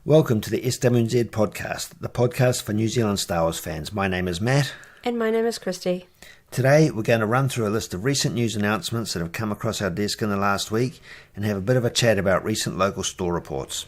Welcome to the SWNZ Podcast, the podcast for New Zealand Star Wars fans. My name is Matt. And my name is Christy. Today we're going to run through a list of recent news announcements that have come across our desk in the last week and have a bit of a chat about recent local store reports.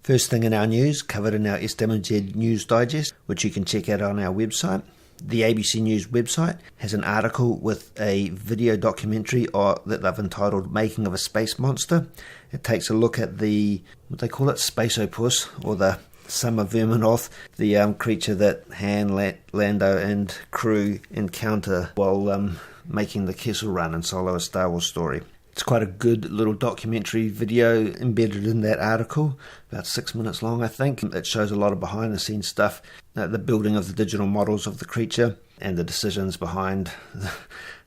First thing in our news, covered in our SWNZ News Digest, which you can check out on our website. The ABC News website has an article with a video documentary that they've entitled Making of a Space Monster. It takes a look at what they call it, Spaceopus, or the Summa-Verminoth, the creature that Han, Lando and crew encounter while making the Kessel Run in Solo: A Star Wars Story. It's quite a good little documentary video embedded in that article, about 6 minutes long I think. It shows a lot of behind the scenes stuff, the building of the digital models of the creature and the decisions behind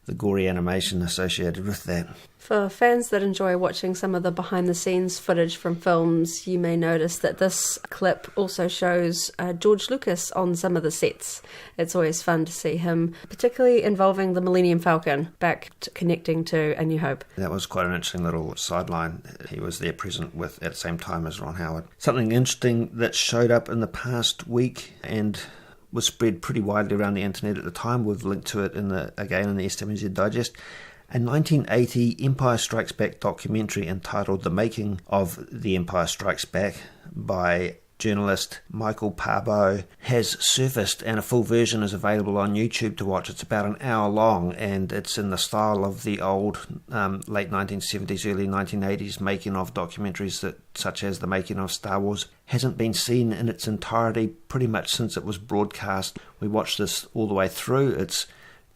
the gory animation associated with that. For fans that enjoy watching some of the behind-the-scenes footage from films, you may notice that this clip also shows George Lucas on some of the sets. It's always fun to see him, particularly involving the Millennium Falcon, connecting to A New Hope. That was quite an interesting little sideline. He was there present at the same time as Ron Howard. Something interesting that showed up in the past week and was spread pretty widely around the internet at the time. We've linked to it in the SWNZ Digest. A 1980 Empire Strikes Back documentary entitled The Making of The Empire Strikes Back by journalist Michael Parbo has surfaced, and a full version is available on YouTube to watch. It's about an hour long and it's in the style of the old late 1970s, early 1980s making of documentaries such as The Making of Star Wars. Hasn't been seen in its entirety pretty much since it was broadcast. We watched this all the way through. It's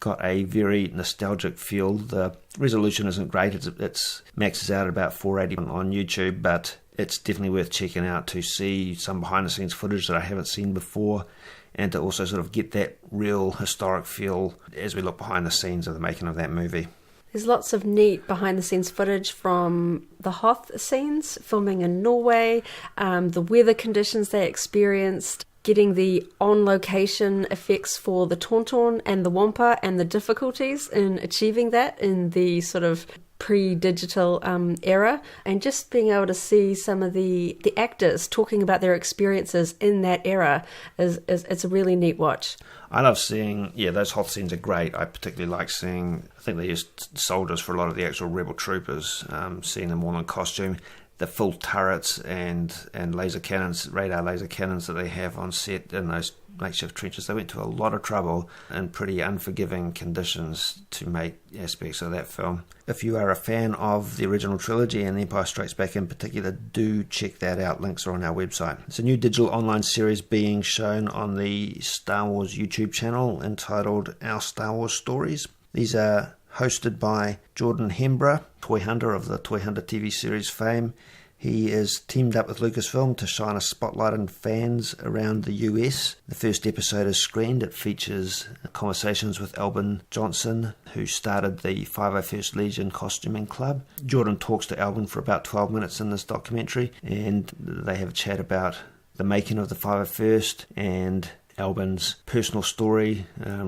got a very nostalgic feel. The resolution isn't great. It's maxes out at about 480 on YouTube, but it's definitely worth checking out to see some behind the scenes footage that I haven't seen before, and to also sort of get that real historic feel as we look behind the scenes of the making of that movie. There's lots of neat behind-the-scenes footage from the Hoth scenes, filming in Norway, the weather conditions they experienced, getting the on-location effects for the Tauntaun and the Wampa and the difficulties in achieving that in the sort of pre-digital era, and just being able to see some of the actors talking about their experiences in that era it's a really neat watch. I love seeing, those Hoth scenes are great. I particularly like seeing, I think they used soldiers for a lot of the actual rebel troopers, seeing them all in costume. The full turrets and laser cannons, radar laser cannons that they have on set in those makeshift trenches. They went to a lot of trouble in pretty unforgiving conditions to make aspects of that film. If you are a fan of the original trilogy and The Empire Strikes Back in particular, do check that out. Links are on our website. It's a new digital online series being shown on the Star Wars YouTube channel entitled Our Star Wars Stories. These are hosted by Jordan Hembrough, toy hunter of the Toy Hunter TV series fame. He is teamed up with Lucasfilm to shine a spotlight on fans around the US. The first episode is screened. It features conversations with Albin Johnson, who started the 501st Legion Costuming Club. Jordan talks to Albin for about 12 minutes in this documentary, and they have a chat about the making of the 501st and Albin's personal story,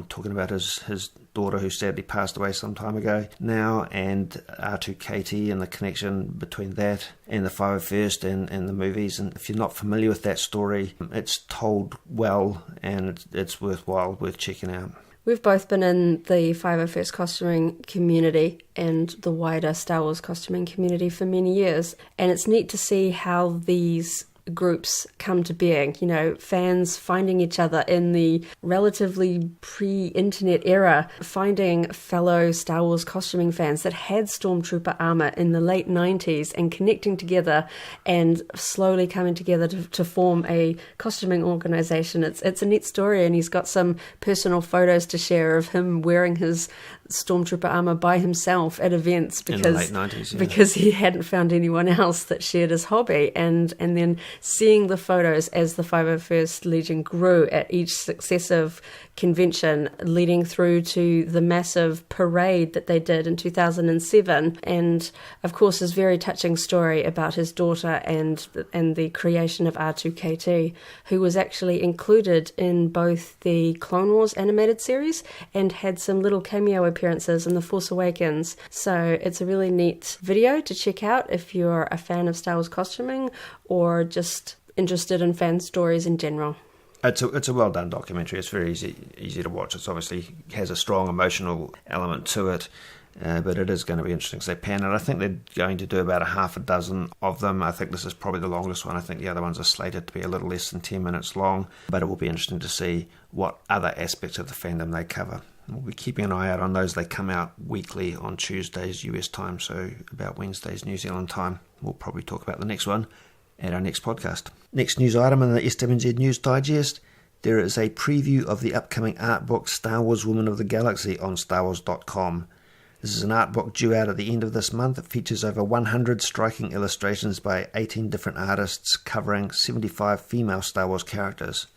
talking about his daughter who sadly passed away some time ago now, and R2KT and the connection between that and the 501st and the movies. And if you're not familiar with that story, it's told well and it's worth checking out. We've both been in the 501st costuming community and the wider Star Wars costuming community for many years, and it's neat to see how these groups come to being, fans finding each other in the relatively pre-internet era, finding fellow Star Wars costuming fans that had Stormtrooper armor in the late 90s and connecting together and slowly coming together to form a costuming organization. It's a neat story, and he's got some personal photos to share of him wearing his Stormtrooper armor by himself at events because in the late 90s, because he hadn't found anyone else that shared his hobby, and then seeing the photos as the 501st Legion grew at each successive convention, leading through to the massive parade that they did in 2007, and of course his very touching story about his daughter and the creation of R2KT, who was actually included in both the Clone Wars animated series and had some little cameo appearances in The Force Awakens. So it's a really neat video to check out if you're a fan of Star Wars costuming or just interested in fan stories in general. It's a well done documentary. It's very easy to watch. It's obviously has a strong emotional element to it, but it is going to be interesting as they pan it. I think they're going to do about a half a dozen of them. I think this is probably the longest one. I think the other ones are slated to be a little less than 10 minutes long, but it will be interesting to see what other aspects of the fandom they cover. We'll be keeping an eye out on those. They come out weekly on Tuesdays US time, so about Wednesdays New Zealand time. We'll probably talk about the next one at our next podcast. Next news item in the SWNZ News Digest, there is a preview of the upcoming art book Star Wars Women of the Galaxy on StarWars.com. This is an art book due out at the end of this month. It features over 100 striking illustrations by 18 different artists covering 75 female Star Wars characters.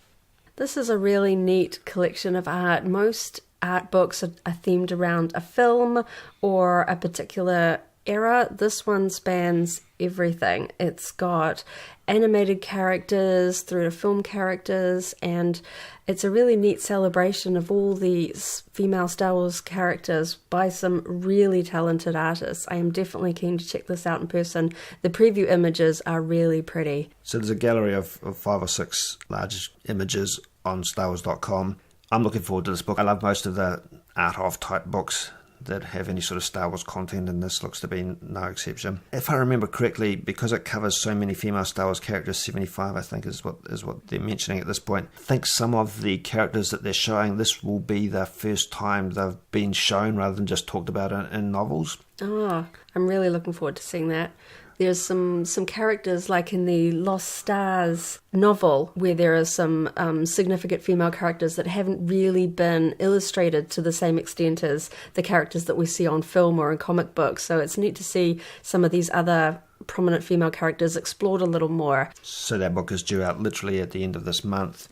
This is a really neat collection of art. Most art books are themed around a film or a particular era. This one spans everything. It's got animated characters through to film characters, and it's a really neat celebration of all these female Star Wars characters by some really talented artists. I am definitely keen to check this out in person. The preview images are really pretty. So there's a gallery of 5 or 6 large images on StarWars.com. I'm looking forward to this book. I love most of the art of type books that have any sort of Star Wars content, and this looks to be no exception. If I remember correctly, because it covers so many female Star Wars characters, 75 I think is what they're mentioning at this point. I think some of the characters that they're showing, this will be the first time they've been shown rather than just talked about in novels. Oh, I'm really looking forward to seeing that. There's some characters like in the Lost Stars novel where there are some significant female characters that haven't really been illustrated to the same extent as the characters that we see on film or in comic books. So it's neat to see some of these other prominent female characters explored a little more. So that book is due out literally at the end of this month.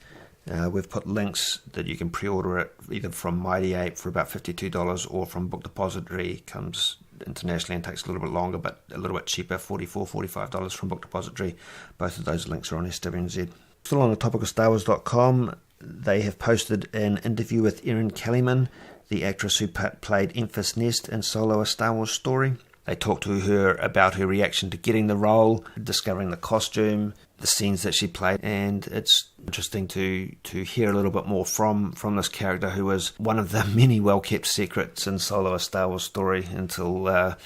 We've put links that you can pre-order it either from Mighty Ape for about $52 or from Book Depository. Comes internationally and takes a little bit longer but a little bit cheaper, $44, $45 from Book Depository. Both of those links are on SWNZ. Still on the topic of StarWars.com, they have posted an interview with Erin Kellyman, the actress who played Enfys Nest in Solo: A Star Wars Story. They talked to her about her reaction to getting the role, discovering the costume, the scenes that she played, and it's interesting to hear a little bit more from this character who was one of the many well-kept secrets in Solo: A Star Wars Story until her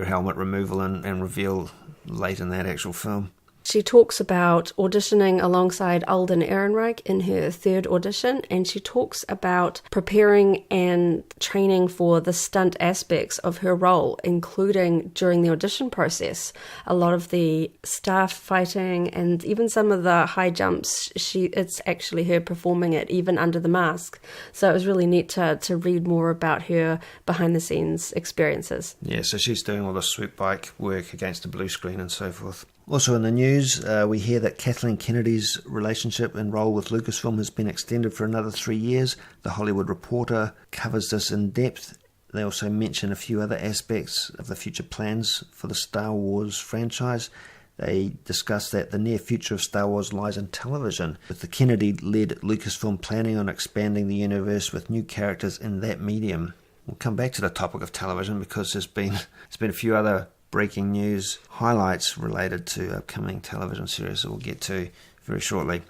helmet removal and reveal late in that actual film. She talks about auditioning alongside Alden Ehrenreich in her third audition, and she talks about preparing and training for the stunt aspects of her role, including during the audition process. A lot of the staff fighting and even some of the high jumps, it's actually her performing it even under the mask. So it was really neat to read more about her behind-the-scenes experiences. Yeah, so she's doing all the swoop bike work against a blue screen and so forth. Also in the news, we hear that Kathleen Kennedy's relationship and role with Lucasfilm has been extended for another 3 years. The Hollywood Reporter covers this in depth. They also mention a few other aspects of the future plans for the Star Wars franchise. They discuss that the near future of Star Wars lies in television, with the Kennedy-led Lucasfilm planning on expanding the universe with new characters in that medium. We'll come back to the topic of television because there's been a few other breaking news highlights related to upcoming television series that we'll get to very shortly.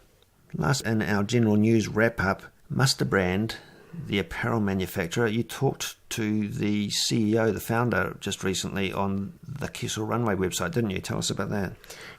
Last in our general news wrap-up, Muster Brand, the apparel manufacturer, you talked to the CEO, the founder, just recently on the Kessel Runway website, didn't you? Tell us about that.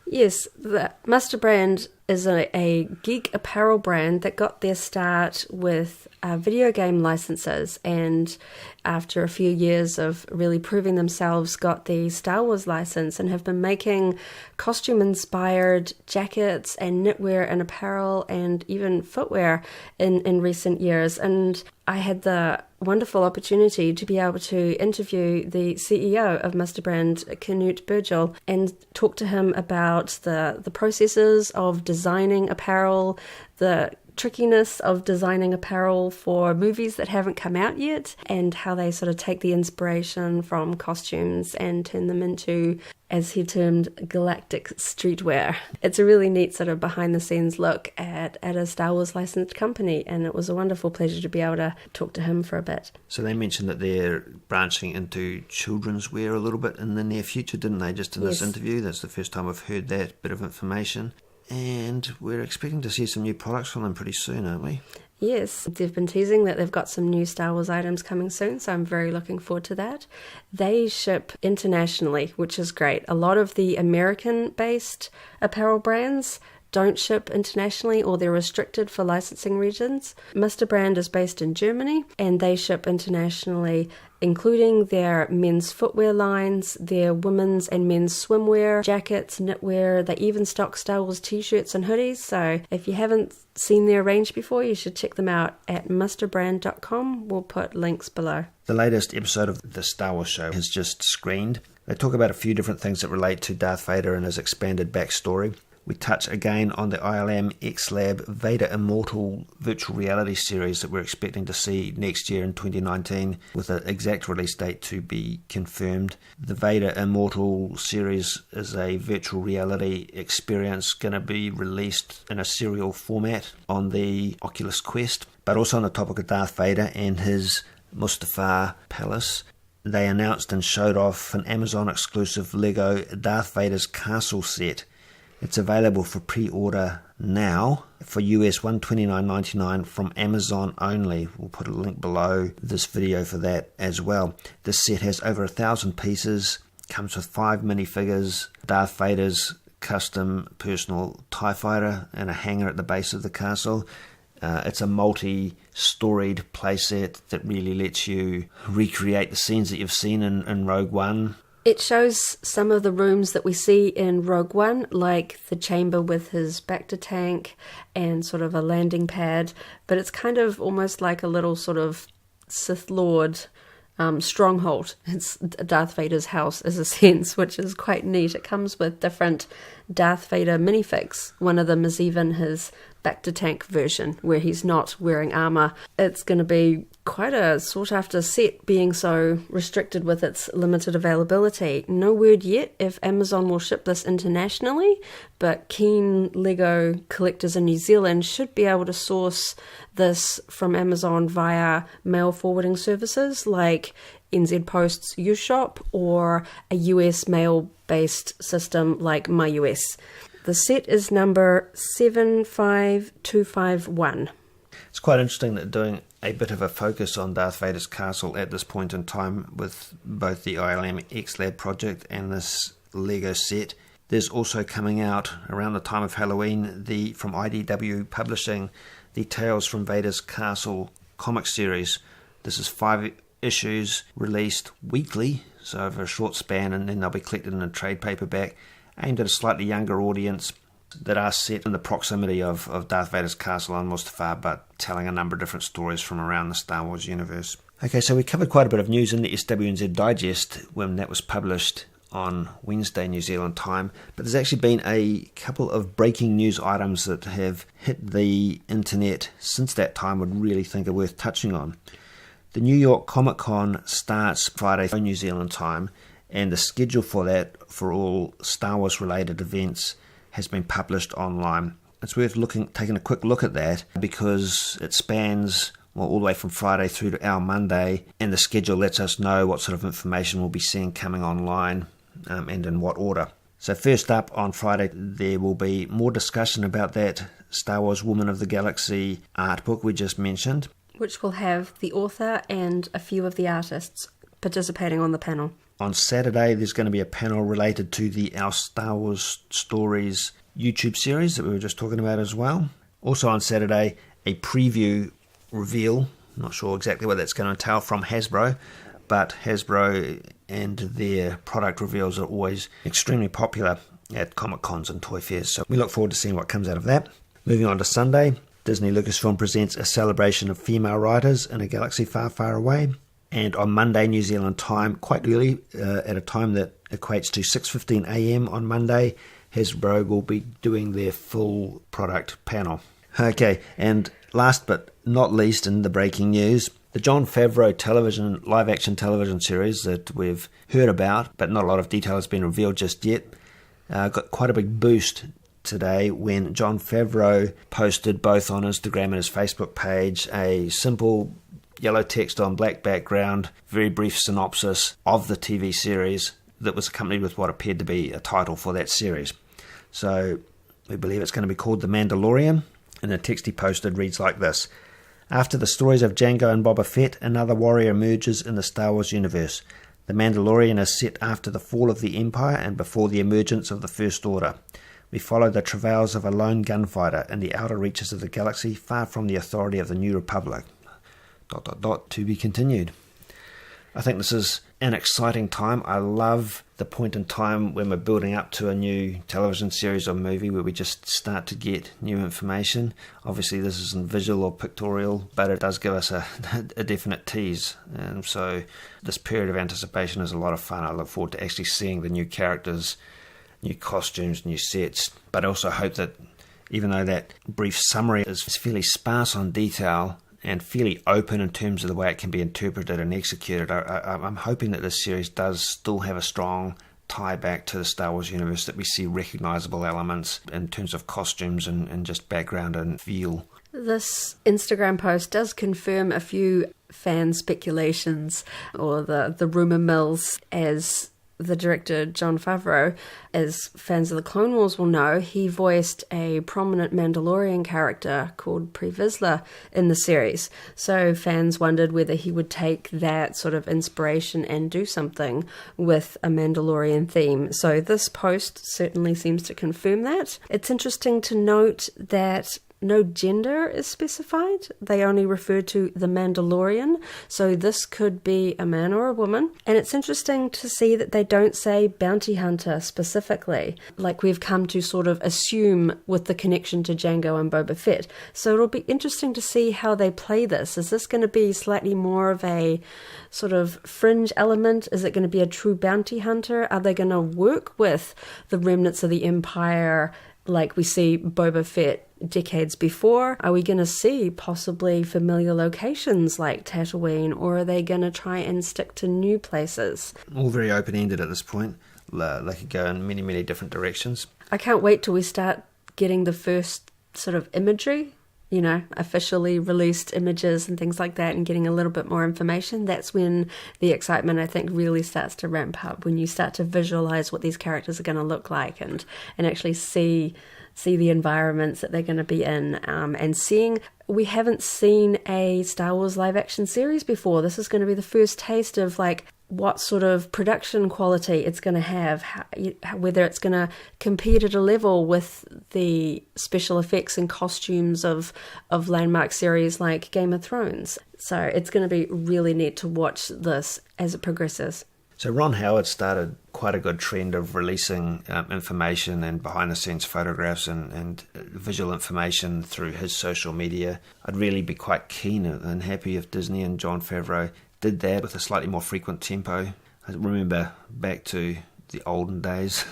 Yes, the Muster Brand is a geek apparel brand that got their start with video game licenses, and after a few years of really proving themselves, got the Star Wars license and have been making costume-inspired jackets and knitwear and apparel and even footwear in recent years. And I had the wonderful opportunity to be able to interview the CEO of Muster Brand, Knut Burgel, and talk to him about the processes of designing apparel, the trickiness of designing apparel for movies that haven't come out yet, and how they sort of take the inspiration from costumes and turn them into, as he termed, galactic streetwear. It's a really neat sort of behind-the-scenes look at a Star Wars licensed company, and it was a wonderful pleasure to be able to talk to him for a bit. So they mentioned that they're branching into children's wear a little bit in the near future, didn't they, just in this interview? That's the first time I've heard that bit of information. and we're expecting to see some new products from them pretty soon, aren't we? Yes, they've been teasing that they've got some new Star Wars items coming soon, so I'm very looking forward to that. They ship internationally, which is great. A lot of the American-based apparel brands don't ship internationally, or they're restricted for licensing regions. Mr. Brand is based in Germany, and they ship internationally, including their men's footwear lines, their women's and men's swimwear, jackets, knitwear. They even stock Star Wars t-shirts and hoodies, so if you haven't seen their range before, you should check them out at mrbrand.com. We'll put links below. The latest episode of the Star Wars show has just screened. They talk about a few different things that relate to Darth Vader and his expanded backstory. We touch again on the ILM X-Lab Vader Immortal virtual reality series that we're expecting to see next year in 2019, with an exact release date to be confirmed. The Vader Immortal series is a virtual reality experience going to be released in a serial format on the Oculus Quest. But also on the topic of Darth Vader and his Mustafar Palace, they announced and showed off an Amazon exclusive Lego Darth Vader's castle set. It's available for pre-order now for US $129.99 from Amazon only. We'll put a link below this video for that as well. This set has over 1,000 pieces, comes with 5 minifigures, Darth Vader's custom personal TIE fighter, and a hangar at the base of the castle. It's a multi-storied playset that really lets you recreate the scenes that you've seen in Rogue One. It shows some of the rooms that we see in Rogue One, like the chamber with his Bacta tank and sort of a landing pad, but it's kind of almost like a little sort of Sith Lord stronghold. It's Darth Vader's house, in a sense, which is quite neat. It comes with different Darth Vader minifigs. One of them is even his Bacta tank version, where he's not wearing armour. It's going to be quite a sought-after set, being so restricted with its limited availability. No word yet if Amazon will ship this internationally, but keen Lego collectors in New Zealand should be able to source this from Amazon via mail forwarding services like NZ Post's UShop or a US mail-based system like MyUS. The set is number 75251. It's quite interesting that doing a bit of a focus on Darth Vader's castle at this point in time with both the ILM X-Lab project and this Lego set. There's also coming out around the time of Halloween from IDW Publishing the Tales from Vader's Castle comic series. This is 5 issues released weekly, so over a short span, and then they'll be collected in a trade paperback aimed at a slightly younger audience that are set in the proximity of Darth Vader's castle on Mustafar, but telling a number of different stories from around the Star Wars universe. Okay, so we covered quite a bit of news in the SWNZ Digest when that was published on Wednesday New Zealand time, but there's actually been a couple of breaking news items that have hit the internet since that time would really think are worth touching on. The New York Comic Con starts Friday New Zealand time, and the schedule for that for all Star Wars related events has been published online. It's worth taking a quick look at that because it spans all the way from Friday through to our Monday, and the schedule lets us know what sort of information we'll be seeing coming online and in what order. So first up on Friday there will be more discussion about that Star Wars Woman of the Galaxy art book we just mentioned, which will have the author and a few of the artists participating on the panel. On Saturday, there's going to be a panel related to the Our Star Wars Stories YouTube series that we were just talking about as well. Also on Saturday, a preview reveal, not sure exactly what that's going to entail, from Hasbro, but Hasbro and their product reveals are always extremely popular at Comic Cons and toy fairs, so we look forward to seeing what comes out of that. Moving on to Sunday, Disney Lucasfilm presents a celebration of female writers in a galaxy far, far away. And on Monday, New Zealand time, quite early, at a time that equates to 6:15 a.m. on Monday, Hasbro will be doing their full product panel. Okay, and last but not least in the breaking news, the Jon Favreau live-action television series that we've heard about, but not a lot of detail has been revealed just yet, got quite a big boost today when Jon Favreau posted both on Instagram and his Facebook page a simple yellow text on black background, very brief synopsis of the TV series that was accompanied with what appeared to be a title for that series. So We believe it's going to be called The Mandalorian, and the text he posted reads like this. After the stories of Jango and Boba Fett, another warrior emerges in the Star Wars universe. The Mandalorian is set after the fall of the Empire and before the emergence of the First Order. We follow the travails of a lone gunfighter in the outer reaches of the galaxy, far from the authority of the New Republic. ... To be continued. I think this is an exciting time. I love the point in time when we're building up to a new television series or movie where we just start to get new information. Obviously this isn't visual or pictorial, but it does give us a definite tease. And so this period of anticipation is a lot of fun. I look forward to actually seeing the new characters, new costumes, new sets. But I also hope that even though that brief summary is fairly sparse on detail and fairly open in terms of the way it can be interpreted and executed, I'm hoping that this series does still have a strong tie back to the Star Wars universe, that we see recognisable elements in terms of costumes and just background and feel. This Instagram post does confirm a few fan speculations, or the rumour mills, as the director Jon Favreau, as fans of the Clone Wars will know, he voiced a prominent Mandalorian character called Pre Vizsla in the series. So fans wondered whether he would take that sort of inspiration and do something with a Mandalorian theme. So this post certainly seems to confirm that. It's interesting to note that no gender is specified. They only refer to the Mandalorian, so this could be a man or a woman. And it's interesting to see that they don't say bounty hunter specifically, like we've come to sort of assume with the connection to Jango and Boba Fett. So it'll be interesting to see how they play this. Is this going to be slightly more of a sort of fringe element? Is it going to be a true bounty hunter? Are they going to work with the remnants of the Empire like we see Boba Fett decades before? Are we going to see possibly familiar locations like Tatooine, or are they going to try and stick to new places? All very open-ended at this point. They could go in many, many different directions. I can't wait till we start getting the first sort of imagery, you know, officially released images and things like that, and getting a little bit more information. That's when the excitement, I think, really starts to ramp up, when you start to visualize what these characters are going to look like and actually see the environments that they're going to be in, and seeing, we haven't seen a Star Wars live action series before. This is going to be the first taste of like what sort of production quality it's going to have, whether it's going to compete at a level with the special effects and costumes of landmark series like Game of Thrones. So it's going to be really neat to watch this as it progresses. So Ron Howard started quite a good trend of releasing information and behind-the-scenes photographs and visual information through his social media. I'd really be quite keen and happy if Disney and Jon Favreau did that with a slightly more frequent tempo. I remember back to the olden days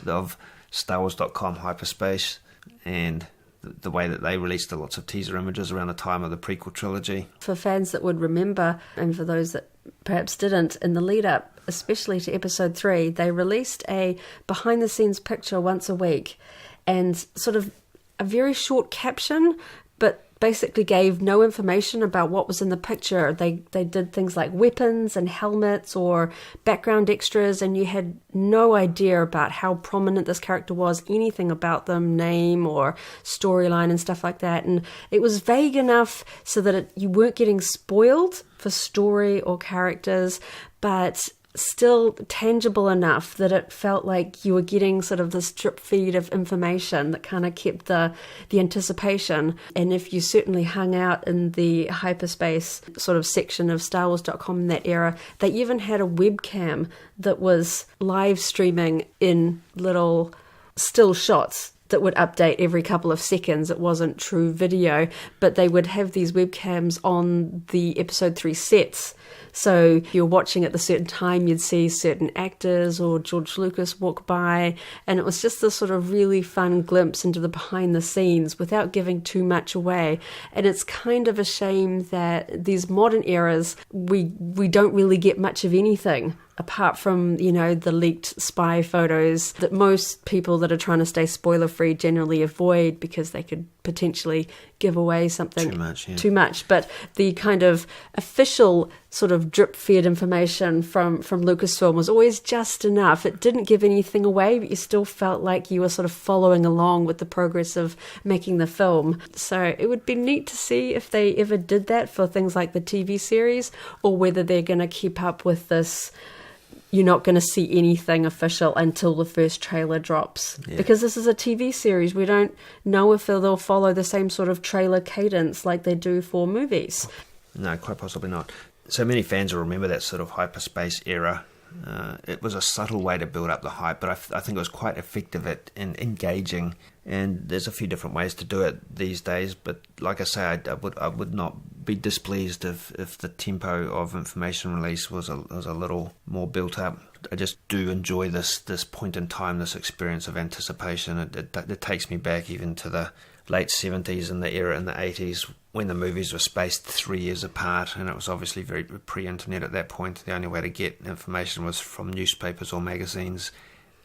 of StarWars.com hyperspace and the way that they released lots of teaser images around the time of the prequel trilogy. For fans that would remember, and for those that perhaps didn't, in the lead up, especially to episode 3, they released a behind the scenes picture once a week, and sort of a very short caption, but basically gave no information about what was in the picture. They did things like weapons and helmets or background extras, and you had no idea about how prominent this character was, anything about them, name or storyline and stuff like that. And it was vague enough so that you weren't getting spoiled for story or characters, but still tangible enough that it felt like you were getting sort of this drip feed of information that kind of kept the anticipation. And if you certainly hung out in the hyperspace sort of section of StarWars.com in that era, they even had a webcam that was live streaming in little still shots that would update every couple of seconds. It wasn't true video, but they would have these webcams on the episode 3 sets. So if you're watching at a certain time, you'd see certain actors or George Lucas walk by, and it was just this sort of really fun glimpse into the behind the scenes without giving too much away. And it's kind of a shame that these modern eras, we don't really get much of anything apart from, you know, the leaked spy photos that most people that are trying to stay spoiler-free generally avoid because they could potentially give away something too much. But the kind of official sort of drip-fed information from Lucasfilm was always just enough. It didn't give anything away, but you still felt like you were sort of following along with the progress of making the film. So it would be neat to see if they ever did that for things like the TV series, or whether they're going to keep up with this, you're not going to see anything official until the first trailer drops. Yeah. Because this is a TV series, we don't know if they'll follow the same sort of trailer cadence like they do for movies. No, quite possibly not. So many fans will remember that sort of hyperspace era. It was a subtle way to build up the hype, but I think it was quite effective in engaging. And there's a few different ways to do it these days. But like I say, I would not be displeased if the tempo of information release was a little more built up. I just do enjoy this point in time, this experience of anticipation. It takes me back even to the late 70s and the era in the 80s when the movies were spaced 3 years apart, and it was obviously very pre-internet at that point. The only way to get information was from newspapers or magazines,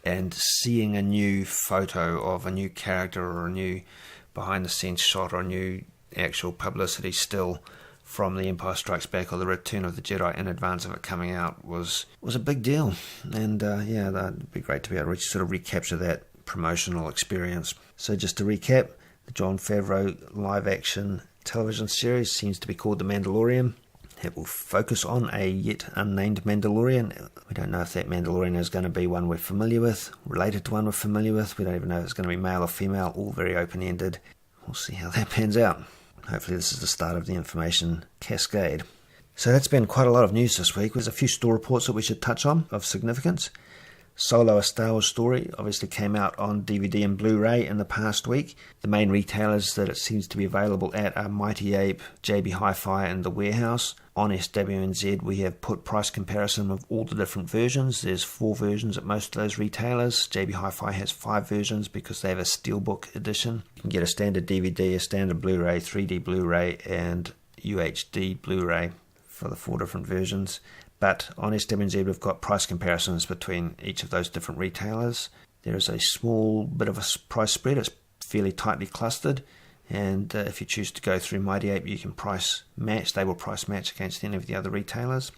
and seeing a new photo of a new character or a new behind-the-scenes shot or a new actual publicity still from The Empire Strikes Back or The Return of the Jedi in advance of it coming out was a big deal. And that'd be great to be able to sort of recapture that promotional experience. So just to recap, the Jon Favreau live-action television series seems to be called The Mandalorian. It will focus on a yet unnamed Mandalorian. We don't know if that Mandalorian is going to be one we're familiar with, related to one we're familiar with. We don't even know if it's going to be male or female, all very open-ended. We'll see how that pans out. Hopefully this is the start of the information cascade. So that's been quite a lot of news this week. There's a few store reports that we should touch on of significance. Solo, a Star Wars story, obviously came out on DVD and Blu-ray in the past week. The main retailers that it seems to be available at are Mighty Ape, JB Hi-Fi and The Warehouse. On SWNZ we have put price comparison of all the different versions. There's 4 versions at most of those retailers. JB Hi-Fi has 5 versions because they have a Steelbook edition. You can get a standard DVD, a standard Blu-ray, 3D Blu-ray and UHD Blu-ray for the 4 different versions. But on SWNZ we've got price comparisons between each of those different retailers. There is a small bit of a price spread. It's fairly tightly clustered, and if you choose to go through Mighty Ape you can price match. They will price match against any of the other retailers.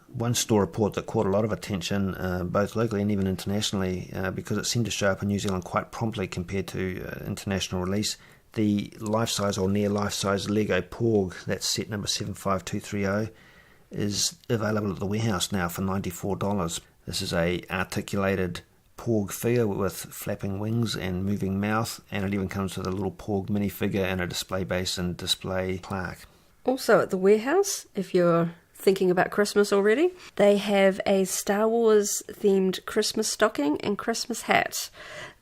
One store report that caught a lot of attention both locally and even internationally because it seemed to show up in New Zealand quite promptly compared to international release. The life-size or near life-size Lego Porg, that's set number 75230, is available at the Warehouse now for $94. This is a articulated Porg figure with flapping wings and moving mouth, and it even comes with a little Porg minifigure and a display base and display plaque. Also at the Warehouse, if you're thinking about Christmas already, they have a Star Wars themed Christmas stocking and Christmas hat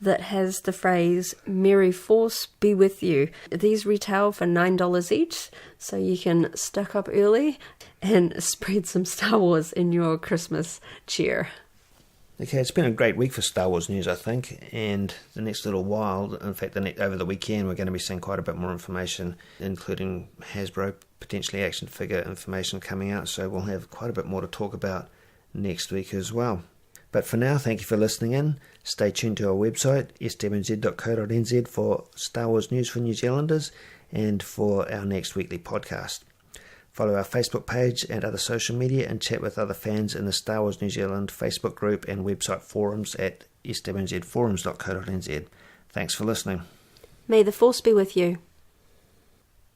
that has the phrase "Merry Force be with you." These retail for $9 each, so you can stock up early and spread some Star Wars in your Christmas cheer. Okay, it's been a great week for Star Wars news, I think, and the next little while, in fact, over the weekend, we're going to be seeing quite a bit more information, including Hasbro, potentially action figure information coming out, so we'll have quite a bit more to talk about next week as well. But for now, thank you for listening in. Stay tuned to our website, SWNZ.co.nz, for Star Wars news for New Zealanders and for our next weekly podcast. Follow our Facebook page and other social media and chat with other fans in the Star Wars New Zealand Facebook group and website forums at SWNZforums.co.nz. Thanks for listening. May the Force be with you.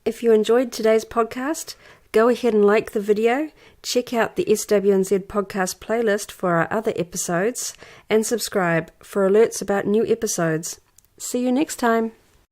If you enjoyed today's podcast, go ahead and like the video, check out the SWNZ Podcast playlist for our other episodes, and subscribe for alerts about new episodes. See you next time.